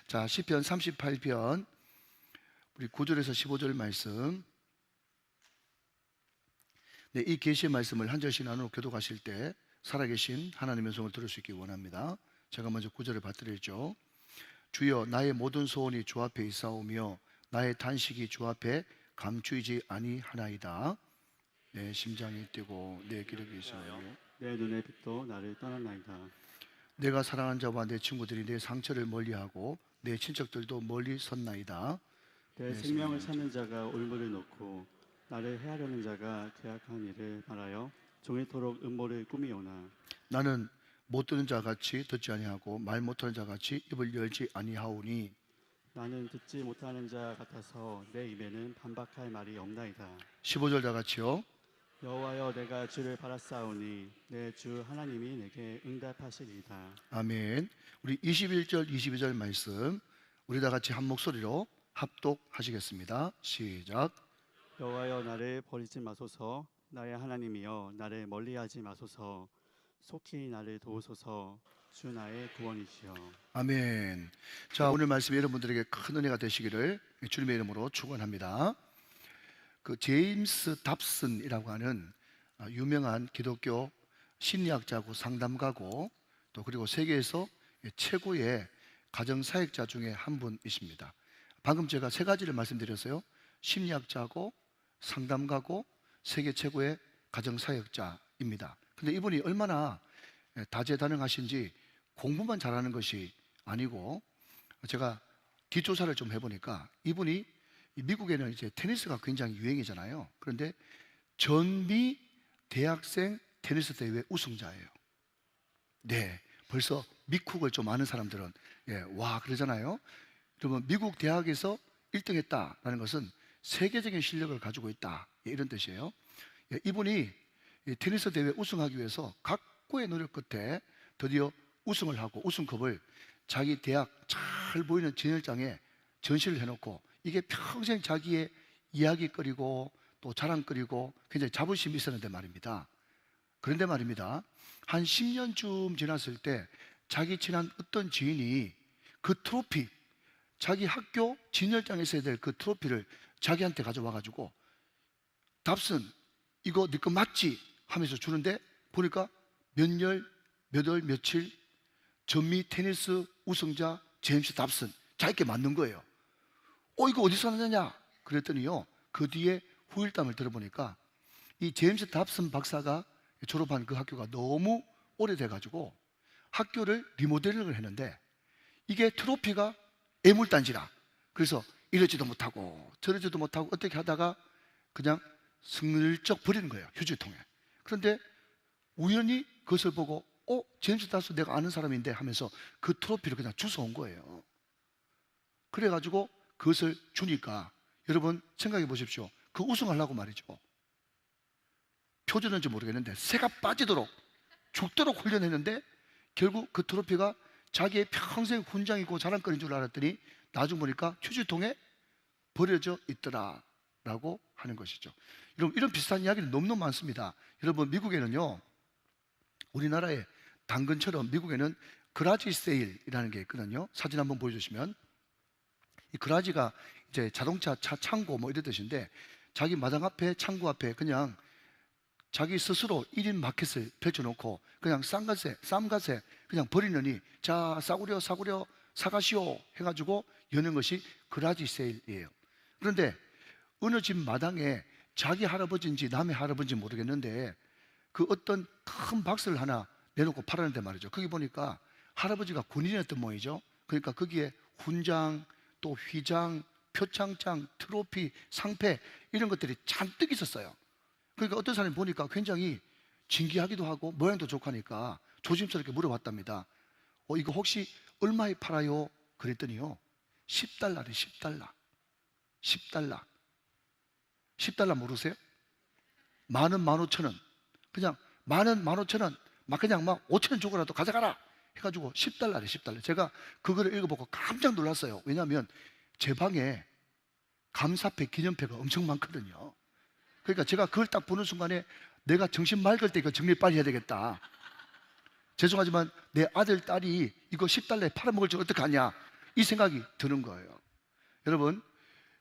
자, 시편 38편 우리 9절에서 15절 말씀. 네, 이 계시의 말씀을 한 절씩 나누어 교독하실 때 살아계신 하나님의 성을 들을 수 있기 원합니다. 제가 먼저 9절을 받들었죠. 주여, 나의 모든 소원이 주 앞에 있사오며 나의 탄식이 주 앞에 감추이지 아니하나이다. 내 심장이 뛰고 내 기력이 있어요. 내 눈의 빛도 나를 떠났나이다. 내가 사랑하는 자와 내 친구들이 내 상처를 멀리하고 내 친척들도 멀리 섰나이다. 내 생명을 찾는 자가 올무를 놓고 나를 해하려는 자가 계약한 일을 말하여 종일토록 음모를 꾸미오나 나는 못 듣는 자같이 듣지 아니하고 말 못하는 자같이 입을 열지 아니하오니 나는 듣지 못하는 자 같아서 내 입에는 반박할 말이 없나이다. 15절 다 같이요. 여호와여, 내가 주를 바라사오니 내 주 하나님이 내게 응답하시리이다. 아멘. 우리 21절 22절 말씀 우리 다 같이 한 목소리로 합독하시겠습니다. 시작. 여호와여, 나를 버리지 마소서. 나의 하나님이여, 나를 멀리하지 마소서. 속히 나를 도우소서. 주 나의 구원이시여. 아멘. 자, 오늘 말씀 여러분들에게 큰 은혜가 되시기를 주님의 이름으로 축원합니다. 그 제임스 답슨이라고 하는 유명한 기독교 심리학자고 상담가고 또 그리고 세계에서 최고의 가정사역자 중에 한 분이십니다. 방금 제가 세 가지를 말씀드렸어요. 심리학자고 상담가고 세계 최고의 가정사역자입니다. 근데 이분이 얼마나 다재다능하신지 공부만 잘하는 것이 아니고 제가 뒷조사를 좀 해보니까 이분이 미국에는 이제 테니스가 굉장히 유행이잖아요. 그런데 전미 대학생 테니스 대회 우승자예요. 네, 벌써 미국을 좀 아는 사람들은 와 그러잖아요. 그러면 미국 대학에서 1등 했다라는 것은 세계적인 실력을 가지고 있다, 이런 뜻이에요. 이분이 테니스 대회 우승하기 위해서 각고의 노력 끝에 드디어 우승을 하고 우승컵을 자기 대학 잘 보이는 진열장에 전시를 해놓고 이게 평생 자기의 이야기거리고 또 자랑거리고 굉장히 자부심이 있었는데 말입니다. 그런데 말입니다, 한 10년쯤 지났을 때 자기 친한 어떤 지인이 그 트로피, 자기 학교 진열장에 있어야 될 그 트로피를 자기한테 가져와가지고 답슨 이거 네 거 맞지? 하면서 주는데 보니까 몇 년, 몇 월, 며칠 전미 테니스 우승자 제임스 답슨 자기께 맞는 거예요. 이거 어디서 났느냐? 그랬더니요, 그 뒤에 후일담을 들어보니까 이 제임스 답슨 박사가 졸업한 그 학교가 너무 오래돼가지고 학교를 리모델링을 했는데 이게 트로피가 애물단지라. 그래서 이러지도 못하고 저러지도 못하고 어떻게 하다가 그냥 슬쩍 버리는 거예요, 휴지통에. 그런데 우연히 그것을 보고 제임스 답슨 내가 아는 사람인데 하면서 그 트로피를 그냥 주워온 거예요. 그래가지고 그것을 주니까 여러분 생각해 보십시오. 그 우승하려고 말이죠, 표준인지 모르겠는데 새가 빠지도록 죽도록 훈련했는데 결국 그 트로피가 자기의 평생 훈장이고 자랑거리인 줄 알았더니 나중 보니까 휴지통에 버려져 있더라라고 하는 것이죠. 여러분, 이런 비슷한 이야기는 너무너무 많습니다. 여러분, 미국에는요, 우리나라의 당근처럼 미국에는 그라지 세일이라는 게 있거든요. 사진 한번 보여주시면, 이 그라지가 이제 자동차 차 창고 뭐 이런 뜻인데 자기 마당 앞에 창고 앞에 그냥 자기 스스로 1인 마켓을 펼쳐놓고 그냥 쌈갓에 그냥 버리느니 자 싸구려 사가시오 해가지고 여는 것이 그라지 세일이에요. 그런데 어느 집 마당에 자기 할아버지인지 남의 할아버지인지 모르겠는데 그 어떤 큰 박스를 하나 내놓고 팔았는데 말이죠, 거기 보니까 할아버지가 군인이었던 모양이죠. 그러니까 거기에 훈장, 또 휘장, 표창장, 트로피, 상패 이런 것들이 잔뜩 있었어요. 그러니까 어떤 사람이 보니까 굉장히 진기하기도 하고 모양도 좋고 하니까 조심스럽게 물어봤답니다. 이거 혹시 얼마에 팔아요? 그랬더니요, $10래. $10. $10 모르세요? 10,000원, 15,000원. 그냥 10,000원, 15,000원 막 그냥 막 5,000원 주고라도 가져가라 해가지고 $10래. $10. 제가 그거를 읽어보고 깜짝 놀랐어요. 왜냐하면 제 방에 감사패, 기념패가 엄청 많거든요. 그러니까 제가 그걸 딱 보는 순간에 내가 정신 맑을 때 이거 정리 빨리 해야 되겠다. 죄송하지만 내 아들, 딸이 이거 $10에 팔아먹을 줄 어떡하냐 이 생각이 드는 거예요. 여러분,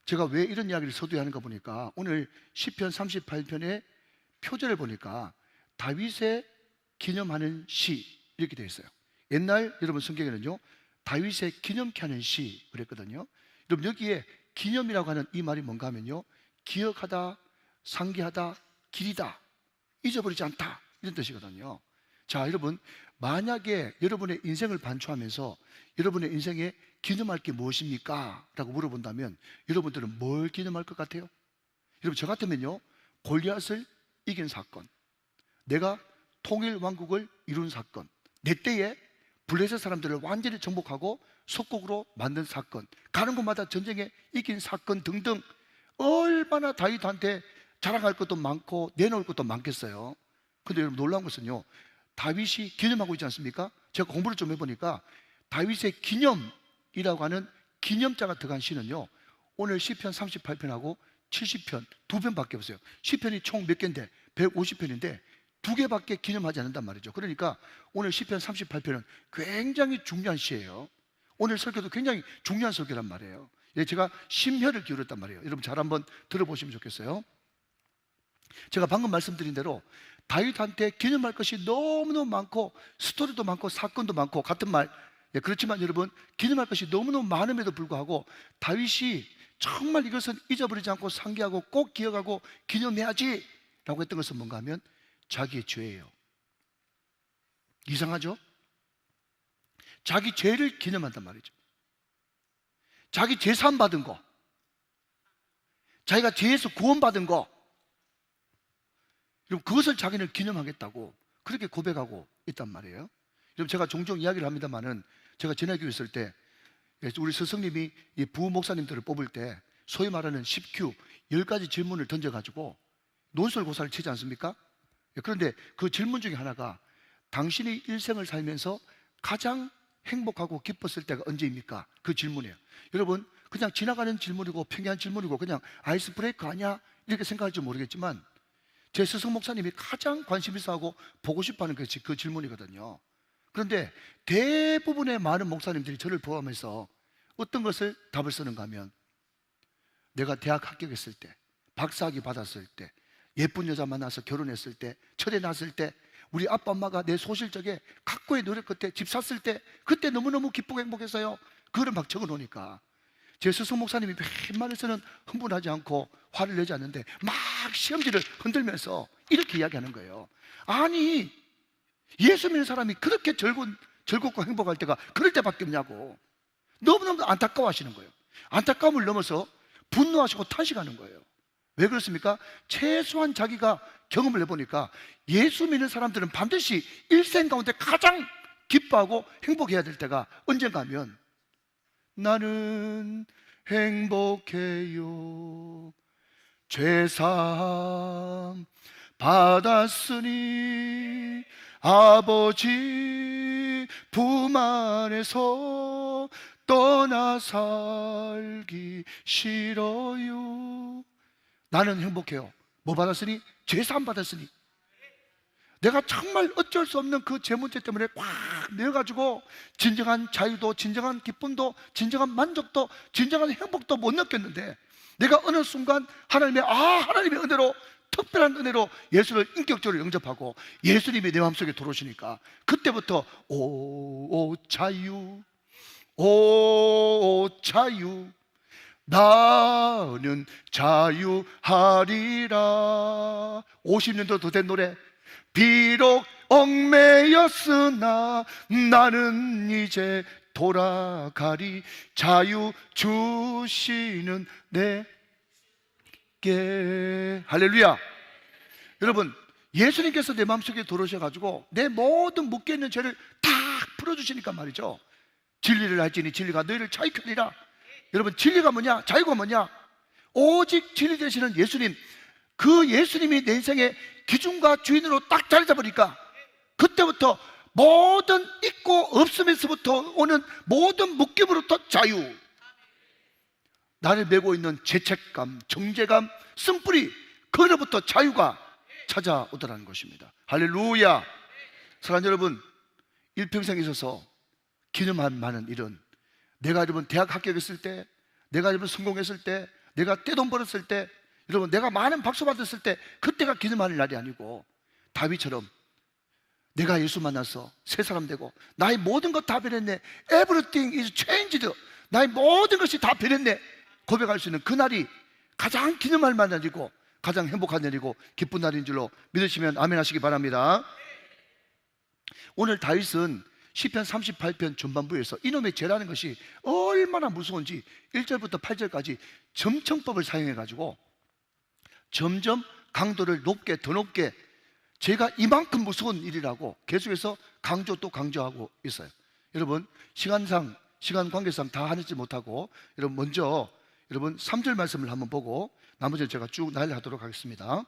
제가 왜 이런 이야기를 서두에 하는가 보니까 오늘 시편 38편의 표절을 보니까 다윗의 기념하는 시 이렇게 되어 있어요. 옛날 여러분 성경에는요, 다윗의 기념케 하는 시 그랬거든요. 여러분, 여기에 기념이라고 하는 이 말이 뭔가 하면요, 기억하다, 상기하다, 기리다, 잊어버리지 않다, 이런 뜻이거든요. 자, 여러분, 만약에 여러분의 인생을 반추하면서 여러분의 인생에 기념할 게 무엇입니까? 라고 물어본다면 여러분들은 뭘 기념할 것 같아요? 여러분, 저 같으면요, 골리앗을 이긴 사건, 내가 통일 왕국을 이룬 사건, 내 때에 블레셋 사람들을 완전히 정복하고 속국으로 만든 사건, 가는 곳마다 전쟁에 이긴 사건 등등, 얼마나 다윗한테 자랑할 것도 많고 내놓을 것도 많겠어요. 근데 여러분, 놀라운 것은요, 다윗이 기념하고 있지 않습니까? 제가 공부를 좀 해보니까 다윗의 기념이라고 하는 기념자가 들어간 시는요, 오늘 시편 38편하고 70편 두 편밖에 없어요. 시편이 총 몇 개인데 150편인데 두 개밖에 기념하지 않는단 말이죠. 그러니까 오늘 시편 38편은 굉장히 중요한 시예요. 오늘 설교도 굉장히 중요한 설교란 말이에요. 제가 심혈을 기울였단 말이에요. 여러분, 잘 한번 들어보시면 좋겠어요. 제가 방금 말씀드린 대로 다윗한테 기념할 것이 너무너무 많고 스토리도 많고 사건도 많고 같은 말, 그렇지만 여러분, 기념할 것이 너무너무 많음에도 불구하고 다윗이 정말 이것은 잊어버리지 않고 상기하고 꼭 기억하고 기념해야지 라고 했던 것은 뭔가 하면 자기의 죄예요. 이상하죠? 자기 죄를 기념한단 말이죠. 자기 죄 사함 받은 거, 자기가 죄에서 구원받은 거, 여러분, 그것을 자기는 기념하겠다고 그렇게 고백하고 있단 말이에요. 여러분, 제가 종종 이야기를 합니다만은, 제가 전화교회 있을 때 우리 스승님이 이 부부 목사님들을 뽑을 때 소위 말하는 10Q 10가지 질문을 던져가지고 논설고사를 치지 않습니까? 그런데 그 질문 중에 하나가 당신이 일생을 살면서 가장 행복하고 기뻤을 때가 언제입니까? 그 질문이에요. 여러분, 그냥 지나가는 질문이고 평이한 질문이고 그냥 아이스 브레이크 아니야? 이렇게 생각할지 모르겠지만 제 스승 목사님이 가장 관심 있어 하고 보고 싶어 하는 것이 그 질문이거든요. 그런데 대부분의 많은 목사님들이 저를 포함해서 어떤 것을 답을 쓰는가 하면, 내가 대학 합격했을 때, 박사학위 받았을 때, 예쁜 여자 만나서 결혼했을 때, 철에 났을 때, 우리 아빠 엄마가 내 소실적에 각고의 노력 끝에 집 샀을 때, 그때 너무너무 기쁘고 행복했어요. 그거를 막 적어 놓으니까 제 스승 목사님이 웬만해서는 흥분하지 않고 화를 내지 않는데 막 시험지를 흔들면서 이렇게 이야기하는 거예요. 아니, 예수 믿는 사람이 그렇게 즐겁고 행복할 때가 그럴 때밖에 없냐고 너무너무 안타까워하시는 거예요. 안타까움을 넘어서 분노하시고 탄식하는 거예요. 왜 그렇습니까? 최소한 자기가 경험을 해보니까 예수 믿는 사람들은 반드시 일생 가운데 가장 기뻐하고 행복해야 될 때가 언젠가 하면, 나는 행복해요, 죄사함 받았으니 아버지 품 안에서 떠나 살기 싫어요. 나는 행복해요. 뭐 받았으니? 죄사함 받았으니. 내가 정말 어쩔 수 없는 그 죄 문제 때문에 꽉 매여가지고 진정한 자유도, 진정한 기쁨도, 진정한 만족도, 진정한 행복도 못 느꼈는데, 내가 어느 순간 하나님의 은혜로, 특별한 은혜로 예수를 인격적으로 영접하고 예수님이 내 마음속에 들어오시니까 그때부터 오 자유, 오 자유, 나는 자유하리라. 50년도 더 된 노래. 비록 얽매였으나 나는 이제 돌아가리, 자유 주시는 내게. 할렐루야. 여러분, 예수님께서 내 마음속에 들어오셔가지고 내 모든 묶여있는 죄를 다 풀어주시니까 말이죠. 진리를 알지니 진리가 너희를 자유케 하리라. 여러분, 진리가 뭐냐? 자유가 뭐냐? 오직 진리 되시는 예수님, 그 예수님이 내 인생의 기준과 주인으로 딱 자리 잡으니까 그때부터 모든 있고 없음에서부터 오는 모든 묶임으로부터 자유, 나를 메고 있는 죄책감, 정죄감, 쓴뿌리, 그로부터 자유가 찾아오더라는 것입니다. 할렐루야. 사랑하는 여러분, 일평생에 있어서 기념할 만한 일은 내가 여러분 대학 합격했을 때, 내가 여러분 성공했을 때, 내가 떼돈 벌었을 때, 여러분 내가 많은 박수 받았을 때, 그때가 기념할 날이 아니고 다윗처럼 내가 예수 만나서 새 사람 되고 나의 모든 것 다 변했네, Everything is changed, 나의 모든 것이 다 변했네 고백할 수 있는 그날이 가장 기념할 만날이고 가장 행복한 날이고 기쁜 날인 줄로 믿으시면 아멘 하시기 바랍니다. 오늘 다윗은 시편 38편 전반부에서 이놈의 죄라는 것이 얼마나 무서운지 1절부터 8절까지 점청법을 사용해가지고 점점 강도를 높게 더 높게 죄가 이만큼 무서운 일이라고 계속해서 강조 또 강조하고 있어요. 여러분 시간상 시간 관계상 다 하지 못하고 여러분 먼저 여러분 3절 말씀을 한번 보고 나머지는 제가 쭉 나열하도록 하겠습니다.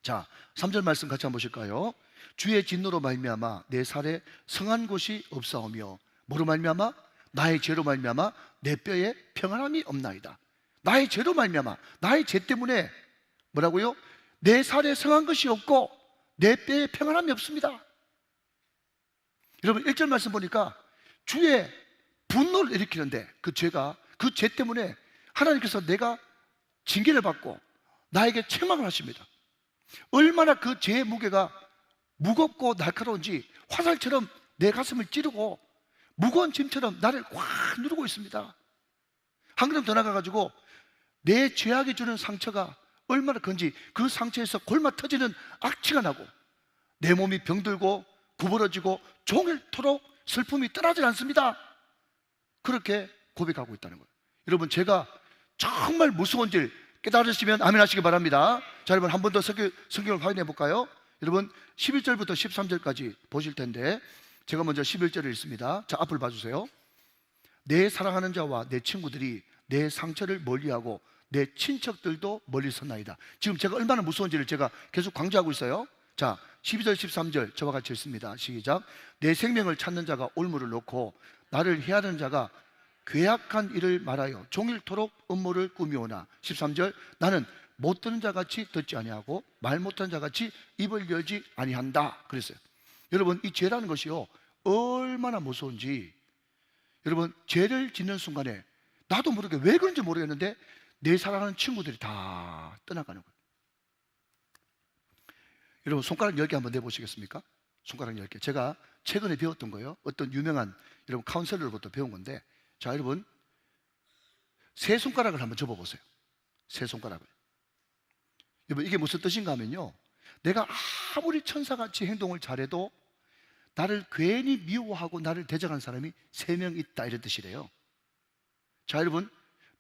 자, 3절 말씀 같이 한번 보실까요? 주의 진노로 말미암아 내 살에 성한 곳이 없사오며 뭐로 말미암아? 나의 죄로 말미암아 내 뼈에 평안함이 없나이다. 나의 죄로 말미암아 나의 죄 때문에 뭐라고요? 내 살에 성한 것이 없고 내 뼈에 평안함이 없습니다. 여러분 1절 말씀 보니까 주의 분노를 일으키는데 그 죄가 그 죄 때문에 하나님께서 내가 징계를 받고 나에게 책망을 하십니다. 얼마나 그 죄의 무게가 무겁고 날카로운지 화살처럼 내 가슴을 찌르고 무거운 짐처럼 나를 확 누르고 있습니다. 한 걸음 더 나가가지고 내 죄악이 주는 상처가 얼마나 큰지 그 상처에서 골마 터지는 악취가 나고 내 몸이 병들고 구부러지고 종일토록 슬픔이 떠나질 않습니다. 그렇게 고백하고 있다는 거예요. 여러분 제가 정말 무서운 일 깨달으시면 아멘 하시기 바랍니다. 자, 여러분 한 번 더 성경을 확인해 볼까요? 여러분 11절부터 13절까지 보실 텐데 제가 먼저 11절을 읽습니다. 자, 앞을 봐주세요. 내 사랑하는 자와 내 친구들이 내 상처를 멀리하고 내 친척들도 멀리서나이다. 지금 제가 얼마나 무서운지를 제가 계속 강조하고 있어요. 자, 12절 13절 저와 같이 읽습니다. 시작. 내 생명을 찾는 자가 올무를 놓고 나를 해하는 자가 괴악한 일을 말하여 종일토록 음모를 꾸미오나 13절 나는 못 듣는 자같이 듣지 아니하고 말 못하는 자같이 입을 열지 아니한다 그랬어요. 여러분 이 죄라는 것이요 얼마나 무서운지 여러분 죄를 짓는 순간에 나도 모르게 왜 그런지 모르겠는데 내 사랑하는 친구들이 다 떠나가는 거예요. 여러분 손가락 10개 한번 내보시겠습니까? 손가락 10개 제가 최근에 배웠던 거예요. 어떤 유명한 여러분 카운셀러로부터 배운 건데 자, 여러분 세 손가락을 한번 접어보세요. 세 손가락을. 여러분 이게 무슨 뜻인가 하면요 내가 아무리 천사같이 행동을 잘해도 나를 괜히 미워하고 나를 대적하는 사람이 3명 있다 이런 뜻이래요. 자, 여러분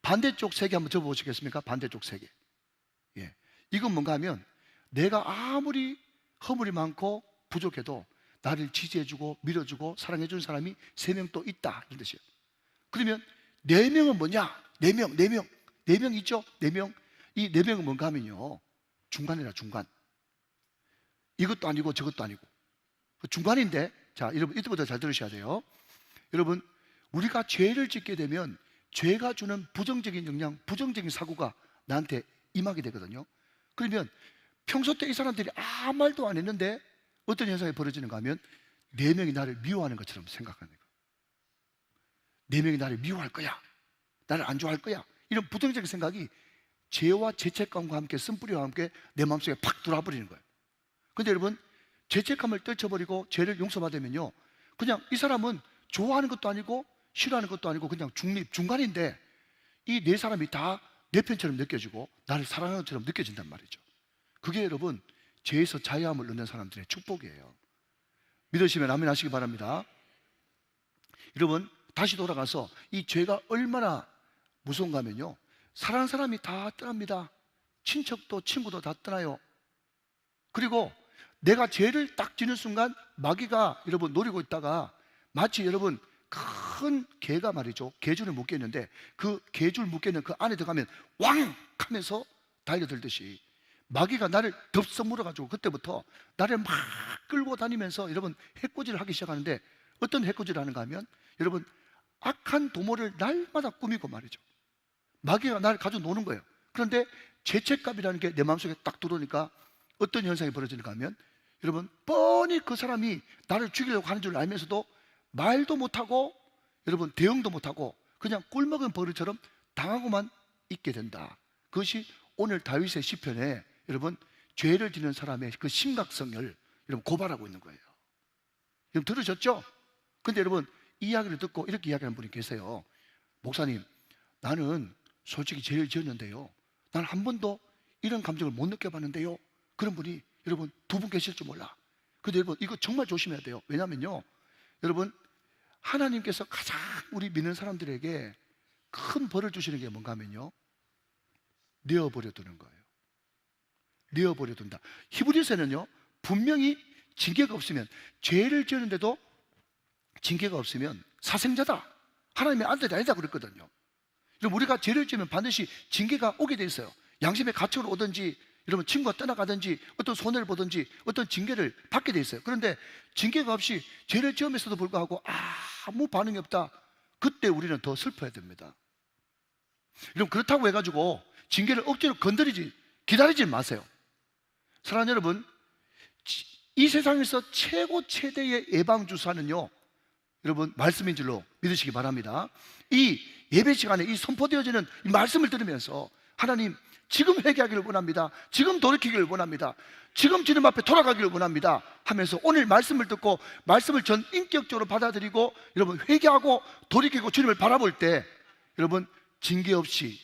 반대쪽 3개 한번 접어보시겠습니까? 반대쪽 3개. 예, 이건 뭔가 하면 내가 아무리 허물이 많고 부족해도 나를 지지해주고 밀어주고 사랑해주는 사람이 3명 또 있다 이런 뜻이에요. 그러면 4명은 뭐냐? 4명 있죠? 4명. 이 4명은 뭔가 하면요 중간이라 중간. 이것도 아니고 저것도 아니고 중간인데 자, 여러분 이때부터 잘 들으셔야 돼요. 여러분 우리가 죄를 짓게 되면 죄가 주는 부정적인 영향, 부정적인 사고가 나한테 임하게 되거든요. 그러면 평소 때 이 사람들이 아무 말도 안 했는데 어떤 현상이 벌어지는가 하면 4명이 나를 미워하는 것처럼 생각하는 거예요. 4명이 나를 미워할 거야, 나를 안 좋아할 거야, 이런 부정적인 생각이 죄와 죄책감과 함께 쓴뿌리와 함께 내 마음속에 팍 들어와버리는 거예요. 근데 여러분 죄책감을 떨쳐버리고 죄를 용서받으면요 그냥 이 사람은 좋아하는 것도 아니고 싫어하는 것도 아니고 그냥 중간인데 이 4사람이 다 내 편처럼 느껴지고 나를 사랑하는 것처럼 느껴진단 말이죠. 그게 여러분 죄에서 자유함을 얻는 사람들의 축복이에요. 믿으시면 아멘 하시기 바랍니다. 여러분 다시 돌아가서 이 죄가 얼마나 무서운가 하면요 사랑하는 사람이 다 떠납니다. 친척도 친구도 다 떠나요. 그리고 내가 죄를 딱 지는 순간 마귀가 여러분 노리고 있다가 마치 여러분 큰 개가 말이죠 개줄을 묶였는데 그 개줄 묶여있는 그 안에 들어가면 왕 하면서 달려들듯이 마귀가 나를 덥석 물어가지고 그때부터 나를 막 끌고 다니면서 여러분 해코지를 하기 시작하는데 어떤 해코지를 하는가 하면 여러분 악한 도모를 날마다 꾸미고 말이죠 마귀가 나를 가지고 노는 거예요. 그런데 죄책감이라는 게 내 마음속에 딱 들어오니까 어떤 현상이 벌어지는가 하면 여러분 뻔히 그 사람이 나를 죽이려고 하는 줄 알면서도 말도 못하고 여러분 대응도 못하고 그냥 꿀먹은 버릇처럼 당하고만 있게 된다. 그것이 오늘 다윗의 시편에 여러분 죄를 짓는 사람의 그 심각성을 여러분 고발하고 있는 거예요. 여러분 들으셨죠? 근데 여러분 이 이야기를 듣고 이렇게 이야기하는 분이 계세요. 목사님, 나는 솔직히 죄를 지었는데요, 난 한 번도 이런 감정을 못 느껴봤는데요. 그런 분이 여러분 두 분 계실 줄 몰라. 근데 여러분 이거 정말 조심해야 돼요. 왜냐면요, 여러분 하나님께서 가장 우리 믿는 사람들에게 큰 벌을 주시는 게 뭔가 하면요, 내어버려 두는 거예요. 내어버려 둔다. 히브리서는요 분명히 징계가 없으면, 죄를 지었는데도 징계가 없으면 사생자다, 하나님의 아들이 아니다 그랬거든요. 여러분 우리가 죄를 지으면 반드시 징계가 오게 돼 있어요. 양심의 가책으로 오든지, 여러분 친구가 떠나가든지, 어떤 손해를 보든지 어떤 징계를 받게 돼 있어요. 그런데 징계가 없이 죄를 지으면서도 불구하고 아무 반응이 없다, 그때 우리는 더 슬퍼야 됩니다. 여러분 그렇다고 해가지고 징계를 억지로 기다리지 마세요. 사랑하는 여러분, 이 세상에서 최고 최대의 예방주사는요, 여러분 말씀인 줄로 믿으시기 바랍니다. 이 예배 시간에 이 선포되어지는 이 말씀을 들으면서 하나님 지금 회개하기를 원합니다, 지금 돌이키기를 원합니다, 지금 주님 앞에 돌아가기를 원합니다 하면서 오늘 말씀을 듣고 말씀을 전 인격적으로 받아들이고 여러분 회개하고 돌이키고 주님을 바라볼 때 여러분 징계 없이,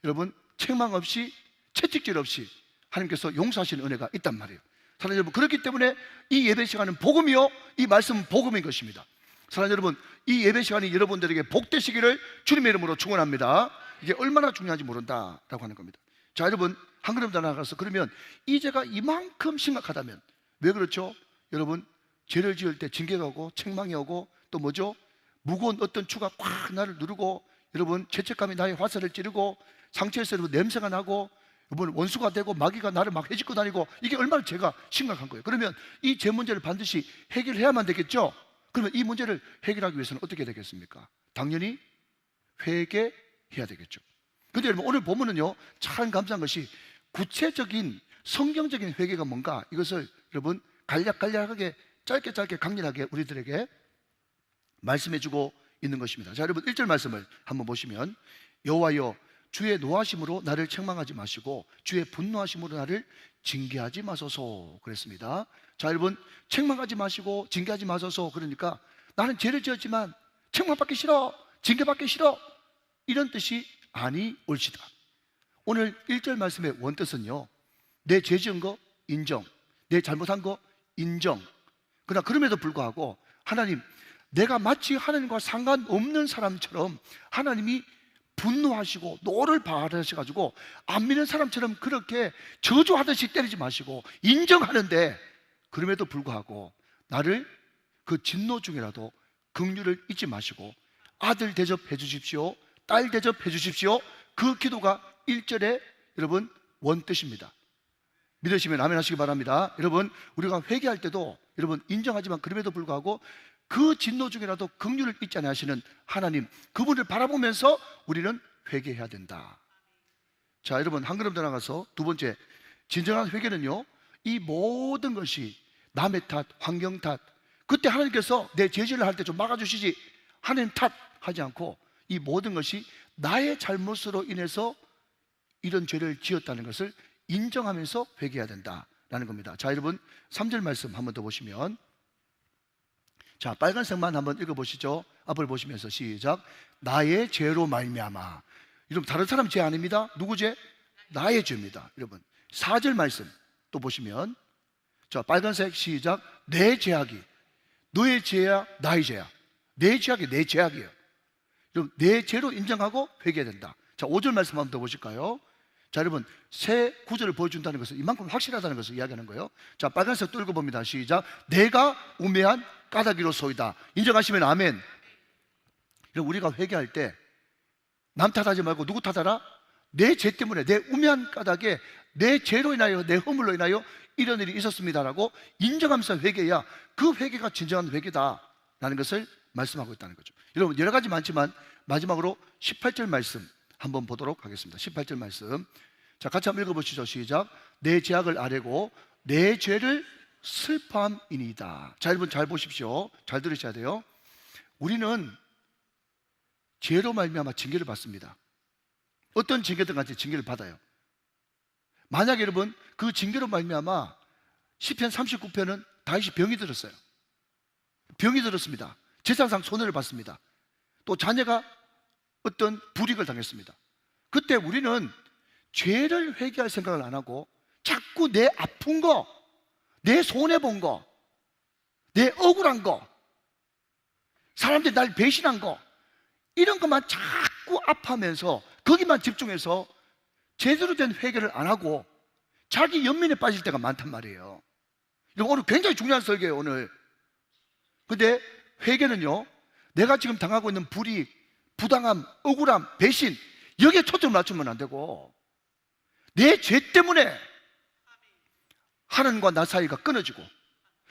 여러분 책망 없이, 채찍질 없이 하나님께서 용서하시는 은혜가 있단 말이에요. 사랑하는 여러분, 그렇기 때문에 이 예배 시간은 복음이요, 이 말씀은 복음인 것입니다. 사랑하는 여러분, 이 예배 시간이 여러분들에게 복되시기를 주님의 이름으로 축원합니다. 이게 얼마나 중요한지 모른다라고 하는 겁니다. 자, 여러분 한 걸음 더 나아가서, 그러면 이 죄가 이만큼 심각하다면 왜 그렇죠? 여러분 죄를 지을 때 징계가 오고 책망이 오고 또 뭐죠? 무거운 어떤 추가 꽉 나를 누르고, 여러분 죄책감이 나의 화살을 찌르고, 상처에서 여러분 냄새가 나고, 여러분 원수가 되고 마귀가 나를 막 해집고 다니고, 이게 얼마나 죄가 심각한 거예요. 그러면 이 죄 문제를 반드시 해결해야만 되겠죠? 그러면 이 문제를 해결하기 위해서는 어떻게 되겠습니까? 당연히 회개해야 되겠죠. 근데 여러분 오늘 보면은요 참 감사한 것이 구체적인 성경적인 회개가 뭔가, 이것을 여러분 간략하게 짧게 강렬하게 우리들에게 말씀해주고 있는 것입니다. 자, 여러분 1절 말씀을 한번 보시면, 여호와여 주의 노하심으로 나를 책망하지 마시고 주의 분노하심으로 나를 징계하지 마소서 그랬습니다. 자, 여러분 책망하지 마시고 징계하지 마소서, 그러니까 나는 죄를 지었지만 책망받기 싫어, 징계받기 싫어, 이런 뜻이 아니 옳시다. 오늘 1절 말씀의 원뜻은요, 내 죄 지은 거 인정, 내 잘못한 거 인정. 그러나 그럼에도 불구하고 하나님, 내가 마치 하나님과 상관없는 사람처럼 하나님이 분노하시고 노를 발하셔가지고 안 믿는 사람처럼 그렇게 저주하듯이 때리지 마시고 인정하는데, 그럼에도 불구하고 나를 그 진노 중이라도 긍휼을 잊지 마시고 아들 대접해 주십시오, 딸 대접해 주십시오. 그 기도가 1절의 여러분 원뜻입니다. 믿으시면 아멘 하시기 바랍니다. 여러분 우리가 회개할 때도 여러분 인정하지만 그럼에도 불구하고 그 진노 중이라도 긍휼을 잊지 않아 하시는 하나님, 그분을 바라보면서 우리는 회개해야 된다. 자, 여러분 한 걸음 더 나가서 두 번째, 진정한 회개는요, 이 모든 것이 남의 탓, 환경 탓, 그때 하나님께서 내 죄질을 할 때 좀 막아주시지, 하나님 탓 하지 않고 이 모든 것이 나의 잘못으로 인해서 이런 죄를 지었다는 것을 인정하면서 회개해야 된다라는 겁니다. 자, 여러분 3절 말씀 한번 더 보시면, 자, 빨간색만 한번 읽어보시죠. 앞을 보시면서 시작. 나의 죄로 말미암아. 여러분 다른 사람 죄 아닙니다. 누구 죄? 나의 죄입니다. 여러분 4절 말씀 또 보시면, 자, 빨간색 시작. 내 죄악이, 너의 죄야 나의 죄야, 내 죄악이 내 죄악이에요. 여러분 내 죄로 인정하고 회개해야 된다. 자, 5절 말씀 한번 더 보실까요? 자, 여러분 새 구절을 보여준다는 것은 이만큼 확실하다는 것을 이야기하는 거예요. 자, 빨간색 또 읽어봅니다. 시작. 내가 우매한 까닭이로소이다. 인정하시면 아멘. 여러분 우리가 회개할 때 남 탓하지 말고 누구 탓하라? 내 죄 때문에, 내 우매한 까닭에 내 죄로 인하여, 내 허물로 인하여 이런 일이 있었습니다라고 인정하면서 회개해야 그 회개가 진정한 회개다라는 것을 말씀하고 있다는 거죠. 여러분 여러 가지 많지만 마지막으로 18절 말씀 한번 보도록 하겠습니다. 18절 말씀, 자, 같이 한번 읽어보시죠. 시작. 내 죄악을 아뢰고 내 죄를 슬퍼함이니이다. 자, 여러분 잘 보십시오. 잘 들으셔야 돼요. 우리는 죄로 말미암아 징계를 받습니다. 어떤 징계든 간에 징계를 받아요. 만약 여러분 그 징계로 말미암아 시편 39편은 다윗이 병이 들었어요. 병이 들었습니다. 재산상 손해를 봤습니다. 또 자녀가 어떤 불이익을 당했습니다. 그때 우리는 죄를 회개할 생각을 안 하고 자꾸 내 아픈 거, 내 손해본 거, 내 억울한 거, 사람들이 날 배신한 거, 이런 것만 자꾸 아파하면서 거기만 집중해서 제대로 된 회개를 안 하고 자기 연민에 빠질 때가 많단 말이에요. 오늘 굉장히 중요한 설교예요, 오늘. 근데 회개는요, 내가 지금 당하고 있는 불이익, 부당함, 억울함, 배신, 여기에 초점을 맞추면 안 되고 내 죄 때문에 하나님과 나 사이가 끊어지고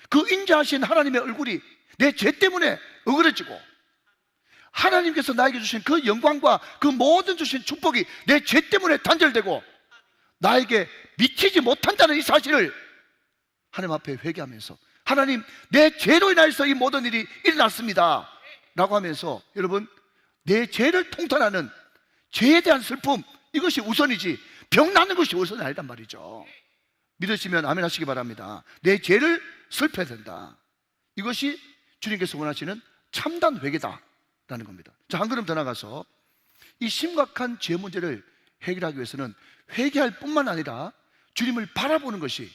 그 인자하신 하나님의 얼굴이 내 죄 때문에 어그러지고 하나님께서 나에게 주신 그 영광과 그 모든 주신 축복이 내 죄 때문에 단절되고 나에게 미치지 못한다는 이 사실을 하나님 앞에 회개하면서, 하나님, 내 죄로 인해서 이 모든 일이 일어났습니다 라고 하면서, 여러분, 내 죄를 통탄하는 죄에 대한 슬픔, 이것이 우선이지 병 나는 것이 우선이 아니란 말이죠. 믿으시면 아멘 하시기 바랍니다. 내 죄를 슬퍼야 된다. 이것이 주님께서 원하시는 참단 회개다라는 겁니다. 자, 한 걸음 더 나가서 이 심각한 죄 문제를 해결하기 위해서는 회개할 뿐만 아니라 주님을 바라보는 것이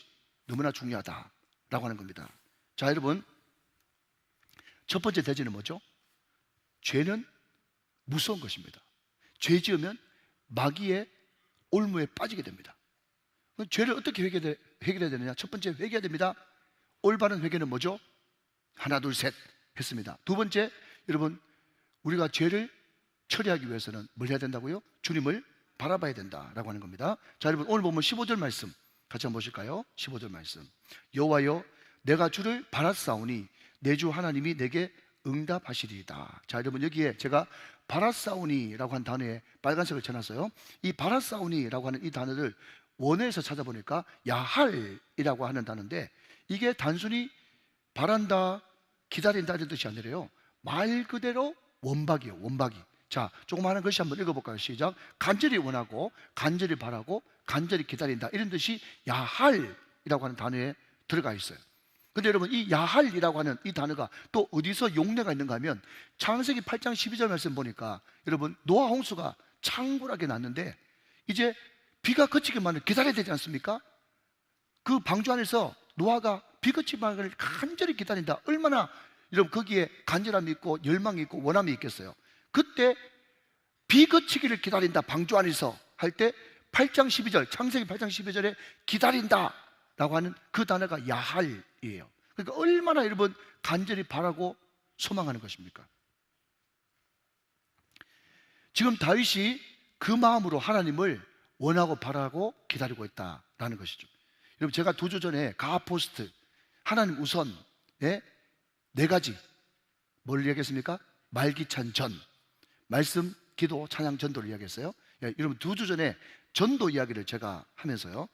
너무나 중요하다라고 하는 겁니다. 자, 여러분, 첫 번째 대지는 뭐죠? 죄는 무서운 것입니다. 죄 지으면 마귀의 올무에 빠지게 됩니다. 죄를 어떻게 해결해야 되느냐? 첫 번째, 회개해야 됩니다. 올바른 회개는 뭐죠? 하나, 둘, 셋 했습니다. 두 번째, 여러분, 우리가 죄를 처리하기 위해서는 뭘 해야 된다고요? 주님을 바라봐야 된다라고 하는 겁니다. 자, 여러분, 오늘 보면 15절 말씀 같이 한번 보실까요? 15절 말씀. 여호와여, 내가 주를 바라사오니 내 주 하나님이 내게 응답하시리이다. 자, 여러분, 여기에 제가 바라사오니라고 한 단어에 빨간색을 쳐놨어요. 이 바라사오니라고 하는 이 단어를 원어에서 찾아보니까 야할이라고 하는 단어인데, 이게 단순히 바란다, 기다린다 이런 뜻이 아니래요. 말 그대로 원박이에요, 원박이. 자, 조금 하는 것이 한번 읽어볼까요? 시작. 간절히 원하고, 간절히 바라고, 간절히 기다린다, 이런 뜻이 야할이라고 하는 단어에 들어가 있어요. 근데 여러분, 이 야할이라고 하는 이 단어가 또 어디서 용례가 있는가 하면 창세기 8장 12절 말씀 보니까, 여러분, 노아 홍수가 창굴하게 났는데 이제 비가 그치기만을 기다려야 되지 않습니까? 그 방주 안에서 노아가 비 그치기만을 간절히 기다린다. 얼마나 여러분 거기에 간절함이 있고 열망이 있고 원함이 있겠어요. 그때 비 그치기를 기다린다, 방주 안에서 할 때 8장 12절, 창세기 8장 12절에 기다린다 라고 하는 그 단어가 야할이에요. 그러니까 얼마나 여러분 간절히 바라고 소망하는 것입니까? 지금 다윗이 그 마음으로 하나님을 원하고 바라고 기다리고 있다라는 것이죠. 여러분, 제가 2주 전에 가포스트 하나님 우선 네 가지 뭘 이야기했습니까? 말기찬 전, 말씀, 기도, 찬양, 전도를 이야기했어요. 여러분, 2주 전에 전도 이야기를 제가 하면서요,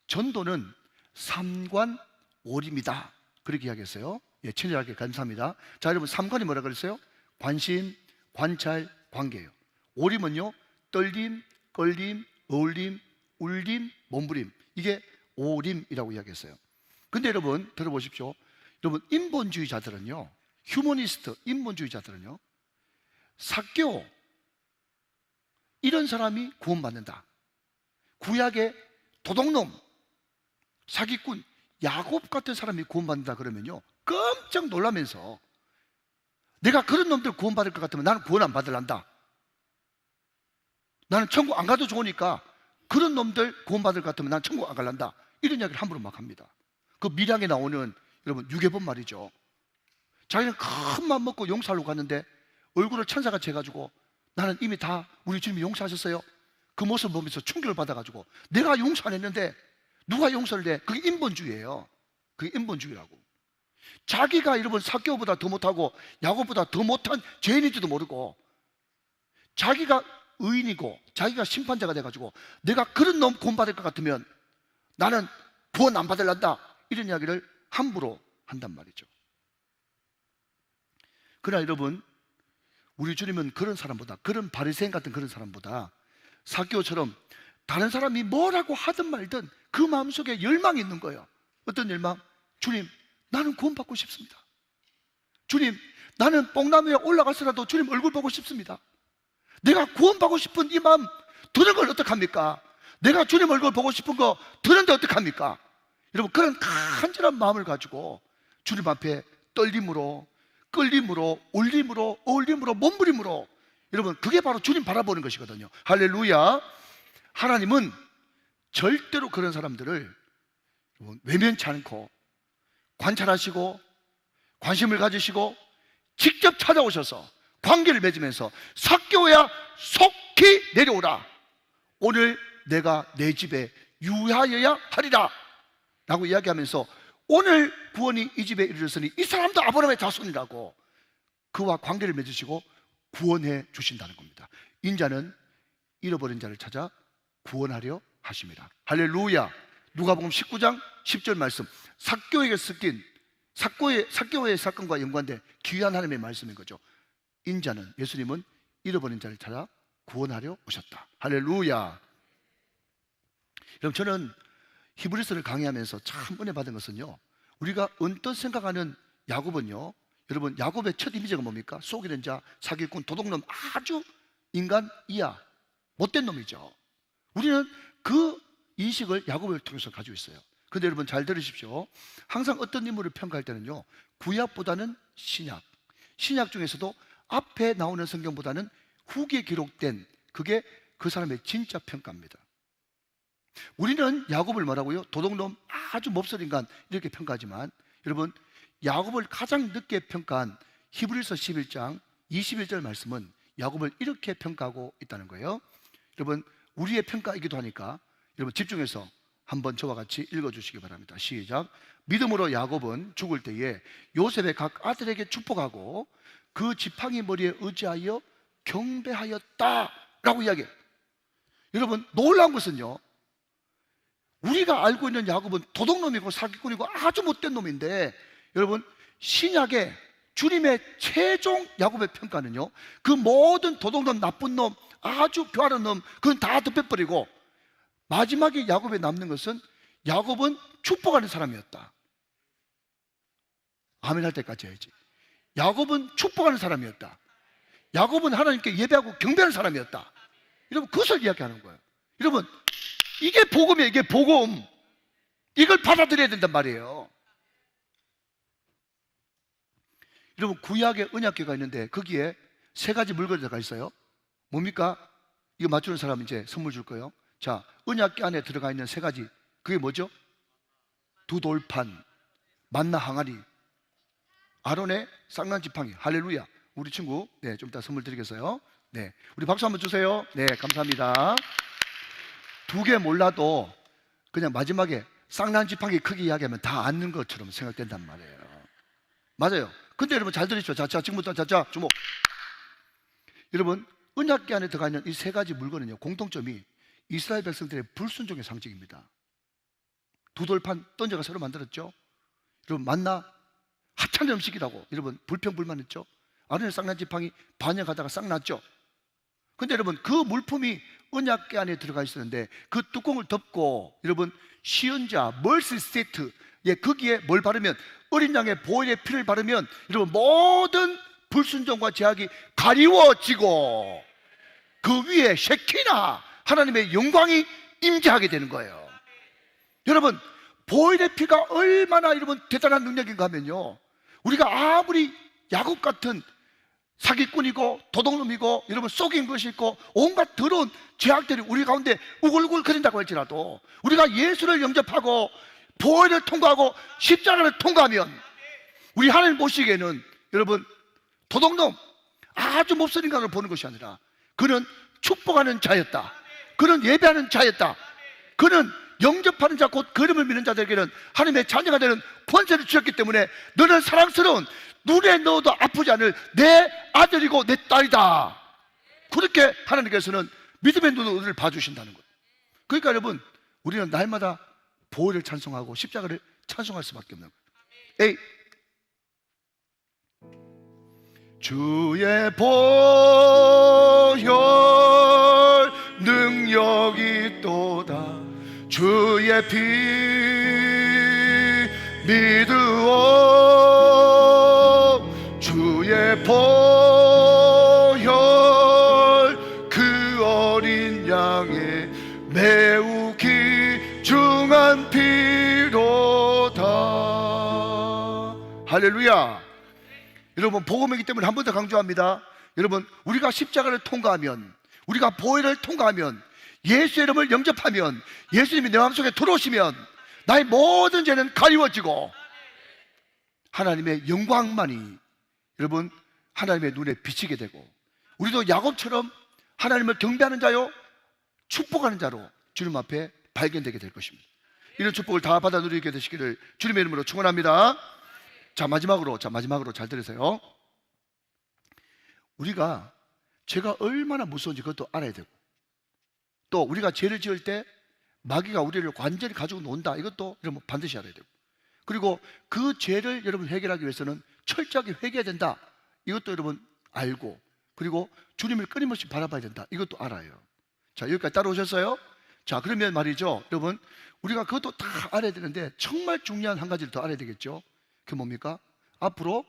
전도는 삼관오림이다 그렇게 이야기했어요. 친절하게 감사합니다. 자, 여러분, 삼관이 뭐라 그랬어요? 관심, 관찰, 관계예요. 오림은요, 떨림, 끌림, 어울림, 울림, 몸부림, 이게 오림이라고 이야기했어요. 근데 여러분 들어보십시오. 여러분, 인본주의자들은요, 휴머니스트 인본주의자들은요, 삭개오 이런 사람이 구원받는다, 구약의 도둑놈, 사기꾼, 야곱 같은 사람이 구원받는다 그러면요, 깜짝 놀라면서 내가 그런 놈들 구원받을 것 같으면 나는 구원 안 받을란다, 나는 천국 안 가도 좋으니까 그런 놈들 구원받을 것 같으면 난 천국 안 갈란다, 이런 이야기를 함부로 막 합니다. 그 밀양에 나오는 여러분 유괴범 말이죠. 자기는 큰 맘 먹고 용서하려고 갔는데 얼굴을 천사같이 해가지고 나는 이미 다 우리 주님이 용서하셨어요, 그 모습을 보면서 충격을 받아가지고 내가 용서 안 했는데 누가 용서를 해? 그게 인본주의예요. 그게 인본주의라고. 자기가 여러분 삭개오보다 더 못하고 야곱보다 더 못한 죄인인지도 모르고 자기가 의인이고 자기가 심판자가 돼가지고 내가 그런 놈 구원받을 것 같으면 나는 구원 안 받을란다, 이런 이야기를 함부로 한단 말이죠. 그러나 여러분, 우리 주님은 그런 사람보다, 그런 바리새인 같은 그런 사람보다 삭개오처럼 다른 사람이 뭐라고 하든 말든 그 마음속에 열망이 있는 거예요. 어떤 열망? 주님, 나는 구원받고 싶습니다. 주님, 나는 뽕나무에 올라가서라도 주님 얼굴 보고 싶습니다. 내가 구원받고 싶은 이 마음 드는 걸 어떡합니까? 내가 주님 얼굴 보고 싶은 거 드는데 어떡합니까? 여러분, 그런 간절한 마음을 가지고 주님 앞에 떨림으로, 끌림으로, 울림으로, 어울림으로, 몸부림으로, 여러분, 그게 바로 주님 바라보는 것이거든요. 할렐루야. 하나님은 절대로 그런 사람들을 외면치 않고 관찰하시고 관심을 가지시고 직접 찾아오셔서 관계를 맺으면서 삭개오야 속히 내려오라. 오늘 내가 내 집에 유하여야 하리라 라고 이야기하면서 오늘 구원이 이 집에 이르렀으니 이 사람도 아브라함의 자손이라고 그와 관계를 맺으시고 구원해 주신다는 겁니다. 인자는 잃어버린 자를 찾아 구원하려 하십니다. 할렐루야. 누가복음 19장 10절 말씀, 삭개오에게 섞인 삭개오의 사건과 연관된 귀한 하나님의 말씀인 거죠. 인자는, 예수님은 잃어버린 자를 찾아 구원하려 오셨다. 할렐루야. 여러분, 저는 히브리서를 강의하면서 참 은혜 받은 것은요, 우리가 언뜻 생각하는 야곱은요, 여러분, 야곱의 첫 이미지가 뭡니까? 속이는 자, 사기꾼, 도둑놈, 아주 인간 이하, 못된 놈이죠. 우리는 그 인식을 야곱을 통해서 가지고 있어요. 그런데 여러분 잘 들으십시오. 항상 어떤 인물을 평가할 때는요, 구약보다는 신약 중에서도 앞에 나오는 성경보다는 후기에 기록된 그게 그 사람의 진짜 평가입니다. 우리는 야곱을 뭐라고요? 도둑놈, 아주 몹쓸 인간, 이렇게 평가하지만 여러분, 야곱을 가장 늦게 평가한 히브리서 11장 21절 말씀은 야곱을 이렇게 평가하고 있다는 거예요. 여러분, 우리의 평가이기도 하니까 여러분 집중해서 한번 저와 같이 읽어주시기 바랍니다. 시작. 믿음으로 야곱은 죽을 때에 요셉의 각 아들에게 축복하고 그 지팡이 머리에 의지하여 경배하였다 라고 이야기해요. 여러분, 놀라운 것은요, 우리가 알고 있는 야곱은 도둑놈이고 사기꾼이고 아주 못된 놈인데, 여러분, 신약의 주님의 최종 야곱의 평가는요, 그 모든 도둑놈, 나쁜 놈, 아주 교활한 놈, 그건 다 덮여버리고 마지막에 야곱에 남는 것은 야곱은 축복하는 사람이었다. 아멘 할 때까지 해야지. 야곱은 축복하는 사람이었다. 야곱은 하나님께 예배하고 경배하는 사람이었다. 여러분, 그것을 이야기하는 거예요. 여러분, 이게 복음이에요. 이게 복음. 이걸 받아들여야 된단 말이에요. 여러분, 구약에 언약궤가 있는데 거기에 세 가지 물건이 들어가 있어요. 뭡니까? 이거 맞추는 사람 이제 선물 줄 거예요. 자, 언약궤 안에 들어가 있는 세 가지, 그게 뭐죠? 두 돌판, 만나 항아리, 아론의 쌍난 지팡이. 할렐루야. 우리 친구, 네, 좀 이따 선물 드리겠어요. 네, 우리 박수 한번 주세요. 네, 감사합니다. 두 개 몰라도 그냥 마지막에 쌍난 지팡이 크기 이야기하면 다 아는 것처럼 생각된단 말이에요. 맞아요. 근데 여러분 잘 들으시죠. 자, 지금부터 자, 주목. 여러분, 언약궤 안에 들어가 있는 이 세 가지 물건은요, 공통점이 이스라엘 백성들의 불순종의 상징입니다. 두 돌판 던져가 새로 만들었죠. 여러분, 만나 하찮은 음식이라고 여러분 불평불만했죠. 아론의 쌍난 지팡이 반역하다가 싹 났죠. 근데 여러분, 그 물품이 언약궤 안에 들어가 있었는데 그 뚜껑을 덮고 여러분 시언자 멀시 세트, 예, 거기에 뭘 바르면, 어린 양의 보혈의 피를 바르면 여러분 모든 불순종과 제약이 가리워지고 그 위에 셰키나 하나님의 영광이 임재하게 되는 거예요. 여러분, 보혈의 피가 얼마나 여러분 대단한 능력인가 하면요, 우리가 아무리 야곱 같은 사기꾼이고 도둑놈이고 여러분 속인 것이 있고 온갖 더러운 죄악들이 우리 가운데 우글우글 거린다고 할지라도 우리가 예수를 영접하고 보혈을 통과하고 십자가를 통과하면 우리 하나님 보시기에는 여러분 도둑놈, 아주 몹쓸 인간을 보는 것이 아니라 그는 축복하는 자였다. 그는 예배하는 자였다. 그는 영접하는 자, 곧 그름을 믿는 자들에게는 하나님의 자녀가 되는 권세를 주셨기 때문에 너는 사랑스러운, 눈에 넣어도 아프지 않을 내 아들이고 내 딸이다. 그렇게 하나님께서는 믿음의 눈을 봐주신다는 거예요. 그러니까 여러분, 우리는 날마다 보혈을 찬송하고 십자가를 찬송할 수밖에 없는 거예요. 에이, 주의 보혈 능력이 또다. 주의 피 믿으오. 주의 보혈 그 어린 양의 매우 귀중한 피로다. 할렐루야. 여러분, 복음이기 때문에 한 번 더 강조합니다. 여러분, 우리가 십자가를 통과하면, 우리가 보혈을 통과하면, 예수 이름을 영접하면, 예수님이 내 마음속에 들어오시면 나의 모든 죄는 가리워지고 하나님의 영광만이 여러분 하나님의 눈에 비치게 되고, 우리도 야곱처럼 하나님을 경배하는 자요 축복하는 자로 주님 앞에 발견되게 될 것입니다. 이런 축복을 다 받아 누리게 되시기를 주님의 이름으로 축원합니다. 자, 마지막으로 잘 들으세요. 우리가 죄가 얼마나 무서운지 그것도 알아야 되고, 또 우리가 죄를 지을 때 마귀가 우리를 완전히 가지고 논다, 이것도 여러분 반드시 알아야 되고, 그리고 그 죄를 여러분 해결하기 위해서는 철저하게 회개해야 된다, 이것도 여러분 알고, 그리고 주님을 끊임없이 바라봐야 된다, 이것도 알아요. 자, 여기까지 따라오셨어요? 자, 그러면 말이죠, 여러분, 우리가 그것도 다 알아야 되는데 정말 중요한 한 가지를 더 알아야 되겠죠. 그게 뭡니까? 앞으로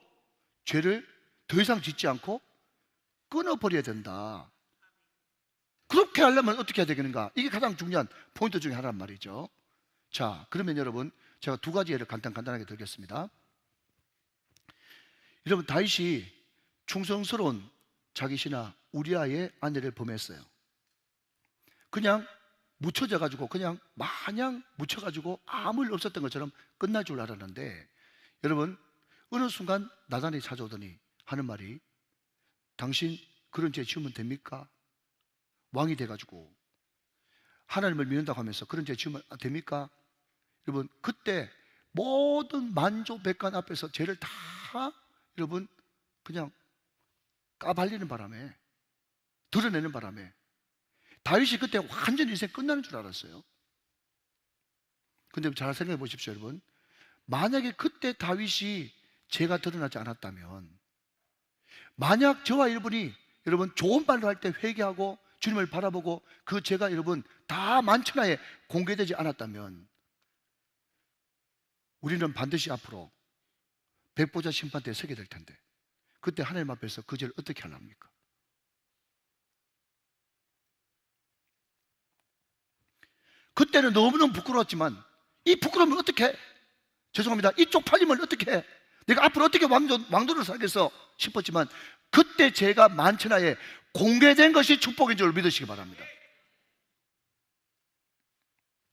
죄를 더 이상 짓지 않고 끊어버려야 된다. 그렇게 하려면 어떻게 해야 되겠는가? 이게 가장 중요한 포인트 중에 하나란 말이죠. 자, 그러면 여러분, 제가 두 가지 예를 간단하게 들겠습니다. 여러분, 다윗이 충성스러운 자기 신하 우리아의 아내를 범했어요. 그냥 묻혀져 가지고, 그냥 마냥 묻혀 가지고 아무 일 없었던 것처럼 끝날 줄 알았는데, 여러분, 어느 순간 나단이 찾아오더니 하는 말이, 당신 그런 죄 지으면 됩니까? 왕이 돼가지고 하나님을 믿는다고 하면서 그런 죄 지으면 됩니까? 여러분, 그때 모든 만조백관 앞에서 죄를 다 여러분 그냥 까발리는 바람에, 드러내는 바람에 다윗이 그때 완전히 인생 끝나는 줄 알았어요. 근데 잘 생각해 보십시오, 여러분. 만약에 그때 다윗이 죄가 드러나지 않았다면, 만약 저와 여러분이 여러분 좋은 말을 할 때 회개하고 주님을 바라보고 그 죄가 여러분 다 만천하에 공개되지 않았다면, 우리는 반드시 앞으로 백보자 심판대에 서게 될 텐데, 그때 하나님 앞에서 그 죄를 어떻게 하랍니까? 그때는 너무너무 부끄러웠지만, 이 부끄러움을 어떻게 해? 죄송합니다, 이 쪽팔림을 어떻게 해? 내가 앞으로 어떻게 왕도를 살겠어 싶었지만, 그때 죄가 만천하에 공개된 것이 축복인 줄 믿으시기 바랍니다.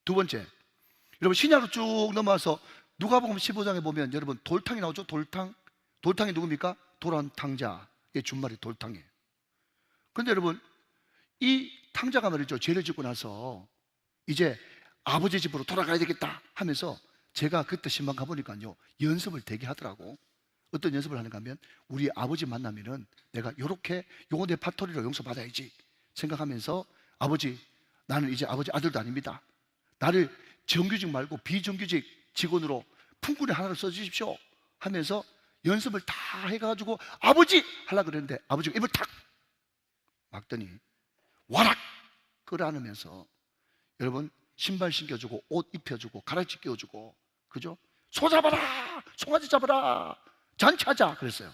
두 번째, 여러분 신약으로 쭉 넘어와서 누가복음 15장에 보면 여러분 돌탕이 나오죠. 돌탕이 누굽니까? 도란 탕자의 준말이 돌탕이에요. 그런데 여러분, 이 탕자가 말이죠, 죄를 짓고 나서 이제 아버지 집으로 돌아가야 되겠다 하면서, 제가 그때 신방 가보니까요, 연습을 되게 하더라고. 어떤 연습을 하는가 하면, 우리 아버지 만나면은 내가 요렇게 요거 내 파토리로 용서받아야지 생각하면서, 아버지, 나는 이제 아버지 아들도 아닙니다. 나를 정규직 말고 비정규직 직원으로 품꾼에 하나를 써주십시오 하면서 연습을 다 해가지고 아버지 하려고 그랬는데, 아버지가 입을 탁 막더니 와락 끌어안으면서 여러분 신발 신겨주고 옷 입혀주고 가락지 끼워주고, 그죠? 소 잡아라, 송아지 잡아라, 잔치하자 그랬어요.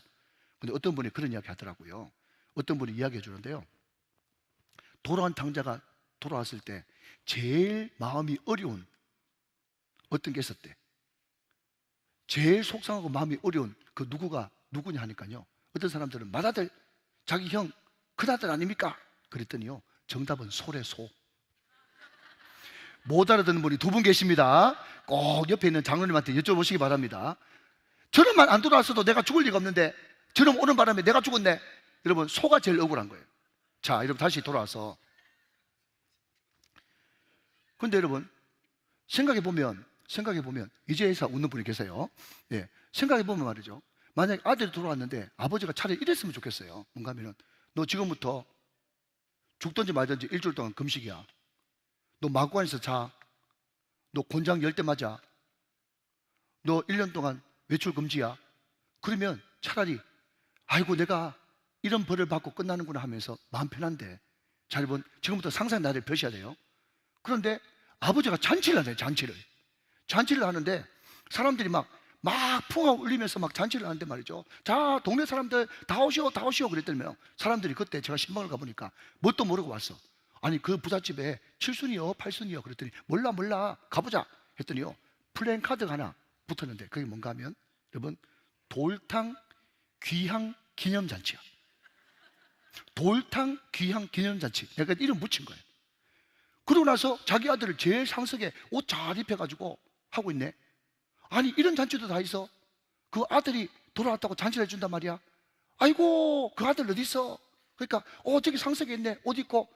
근데 어떤 분이 그런 이야기 하더라고요. 어떤 분이 이야기해 주는데요, 돌아온 탕자가 돌아왔을 때 제일 마음이 어려운 어떤 게 있었대. 제일 속상하고 마음이 어려운 그 누구냐 하니까요, 어떤 사람들은 맏아들, 자기 형 큰아들 아닙니까? 그랬더니요, 정답은 소래, 소. 못 알아듣는 분이 두 분 계십니다. 꼭 옆에 있는 장로님한테 여쭤보시기 바랍니다. 저놈만 안 돌아왔어도 내가 죽을 리가 없는데 저놈 오는 바람에 내가 죽었네. 여러분, 소가 제일 억울한 거예요. 자, 여러분 다시 돌아와서, 근데 여러분 생각해보면 이제서 웃는 분이 계세요. 예, 생각해보면 말이죠, 만약에 아들이 돌아왔는데 아버지가 차라리 이랬으면 좋겠어요. 뭔가 하면은, 너 지금부터 죽든지 말든지 일주일 동안 금식이야. 너 마구간에서 자. 너 곤장 10대 맞아. 너 1년 동안 외출 금지야. 그러면 차라리 아이고 내가 이런 벌을 받고 끝나는구나 하면서 마음 편한데, 자 여러분 지금부터 상상 나를 벼셔야 돼요. 그런데 아버지가 잔치를 하네요. 잔치를 하는데 사람들이 막 풍화 울리면서 막 잔치를 하는데 말이죠. 자 동네 사람들 다 오시오 그랬더니요, 사람들이 그때 제가 신방을 가보니까 뭣도 모르고 왔어. 아니 그 부잣집에 7순이요 8순이요 그랬더니 몰라 가보자 했더니요, 플랜카드가 하나 붙었는데 그게 뭔가 하면 여러분 돌탕 귀향 기념잔치야. 돌탕 귀향 기념잔치. 내가 이름 붙인 거예요. 그러고 나서 자기 아들을 제일 상석에 옷 잘 입혀가지고 하고 있네. 아니 이런 잔치도 다 있어. 그 아들이 돌아왔다고 잔치를 해준단 말이야. 아이고 그 아들 어디 있어? 그러니까 저기 상석에 있네. 옷 입고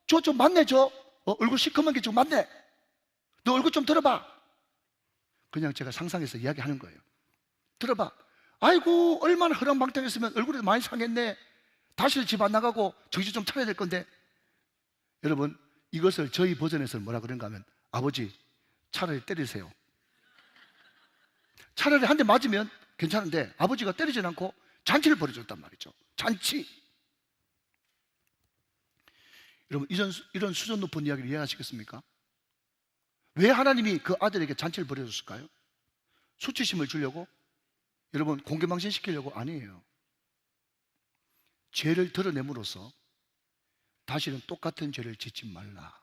저 좀 맞네 얼굴 시커먼 게 좀 맞네. 너 얼굴 좀 들어봐. 그냥 제가 상상해서 이야기하는 거예요. 들어봐. 아이고 얼마나 허랑방탕했으면 얼굴이 많이 상했네. 다시 집 안 나가고 정신 좀 차려야 될 건데. 여러분 이것을 저희 버전에서는 뭐라 그런가 하면, 아버지 차라리 때리세요. 차라리 한 대 맞으면 괜찮은데 아버지가 때리진 않고 잔치를 벌여줬단 말이죠. 잔치. 여러분 이런 수준 높은 이야기를 이해하시겠습니까? 왜 하나님이 그 아들에게 잔치를 벌여줬을까요? 수치심을 주려고? 여러분 공개망신 시키려고? 아니에요. 죄를 드러냄으로써 다시는 똑같은 죄를 짓지 말라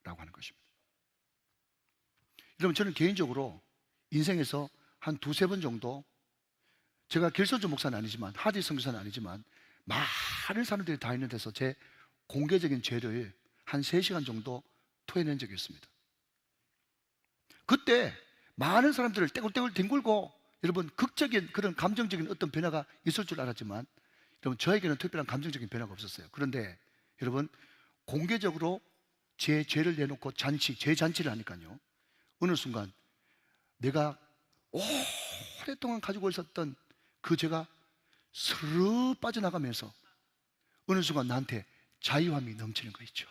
라고 하는 것입니다. 여러분 저는 개인적으로 인생에서 한 두세 번 정도, 제가 길선주 목사는 아니지만 하디 선교사는 아니지만 많은 사람들이 다 있는 데서 제 공개적인 죄를 한 3시간 정도 토해낸 적이 있습니다. 그때 많은 사람들을 떼굴떼굴 뒹굴고 여러분 극적인 그런 감정적인 어떤 변화가 있을 줄 알았지만 여러분 저에게는 특별한 감정적인 변화가 없었어요. 그런데 여러분 공개적으로 제 죄를 내놓고 제 잔치를 하니까요, 어느 순간 내가 오랫동안 가지고 있었던 그 죄가 스르르 빠져나가면서 어느 순간 나한테 자유함이 넘치는 거 있죠.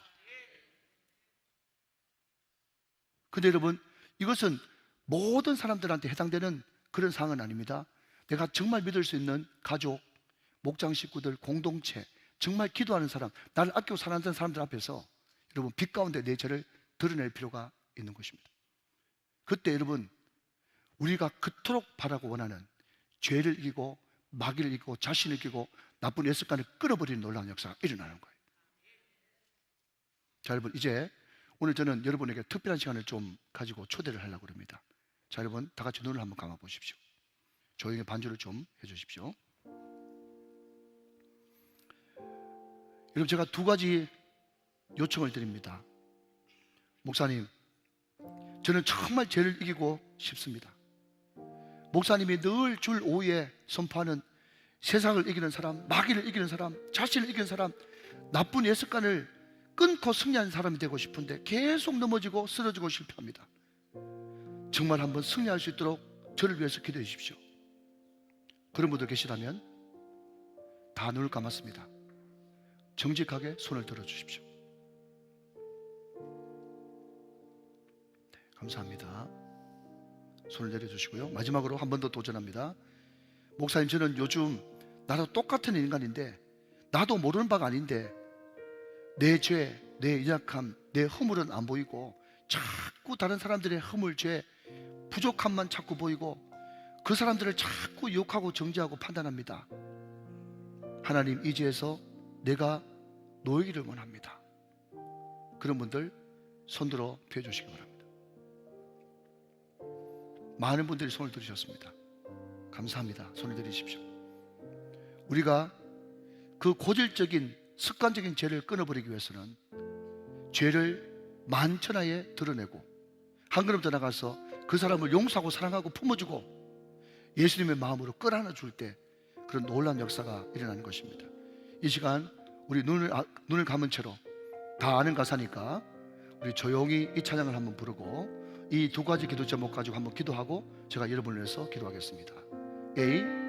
근데 여러분 이것은 모든 사람들한테 해당되는 그런 상황은 아닙니다. 내가 정말 믿을 수 있는 가족, 목장 식구들, 공동체, 정말 기도하는 사람, 나를 아끼고 사랑하는 사람들 앞에서 여러분 빛 가운데 내 죄를 드러낼 필요가 있는 것입니다. 그때 여러분 우리가 그토록 바라고 원하는 죄를 이기고 마귀를 이기고 자신을 이기고 나쁜 습관을 끊어버리는 놀라운 역사가 일어나는 거예요. 자 여러분 이제 오늘 저는 여러분에게 특별한 시간을 좀 가지고 초대를 하려고 합니다. 자 여러분 다 같이 눈을 한번 감아 보십시오. 조용히 반주를 좀 해주십시오. 여러분 제가 2가지 요청을 드립니다. 목사님, 저는 정말 죄를 이기고 싶습니다. 목사님이 늘 줄 오후에 선포하는 세상을 이기는 사람, 마귀를 이기는 사람, 자신을 이기는 사람, 나쁜 습관을 끊고 승리하는 사람이 되고 싶은데 계속 넘어지고 쓰러지고 실패합니다. 정말 한번 승리할 수 있도록 저를 위해서 기도해 주십시오. 그런 분들 계시다면 다 눈을 감았습니다. 정직하게 손을 들어 주십시오. 네, 감사합니다. 손을 내려주시고요. 마지막으로 한 번 더 도전합니다. 목사님, 저는 요즘 나도 똑같은 인간인데 나도 모르는 바가 아닌데 내 죄, 내 연약함, 내 허물은 안 보이고 자꾸 다른 사람들의 허물, 죄, 부족함만 자꾸 보이고 그 사람들을 자꾸 욕하고 정죄하고 판단합니다. 하나님, 이 죄에서 내가 놓이기를 원합니다. 그런 분들 손들어 펴주시기 바랍니다. 많은 분들이 손을 들으셨습니다. 감사합니다. 손을 들으십시오. 우리가 그 고질적인 습관적인 죄를 끊어버리기 위해서는 죄를 만천하에 드러내고 한 걸음 더 나가서 그 사람을 용서하고 사랑하고 품어주고 예수님의 마음으로 끌어안아 줄 때 그런 놀라운 역사가 일어나는 것입니다. 이 시간 우리 눈을 감은 채로 다 아는 가사니까 우리 조용히 이 찬양을 한번 부르고 이 2가지 기도 제목 가지고 한번 기도하고 제가 여러분을 위해서 기도하겠습니다. A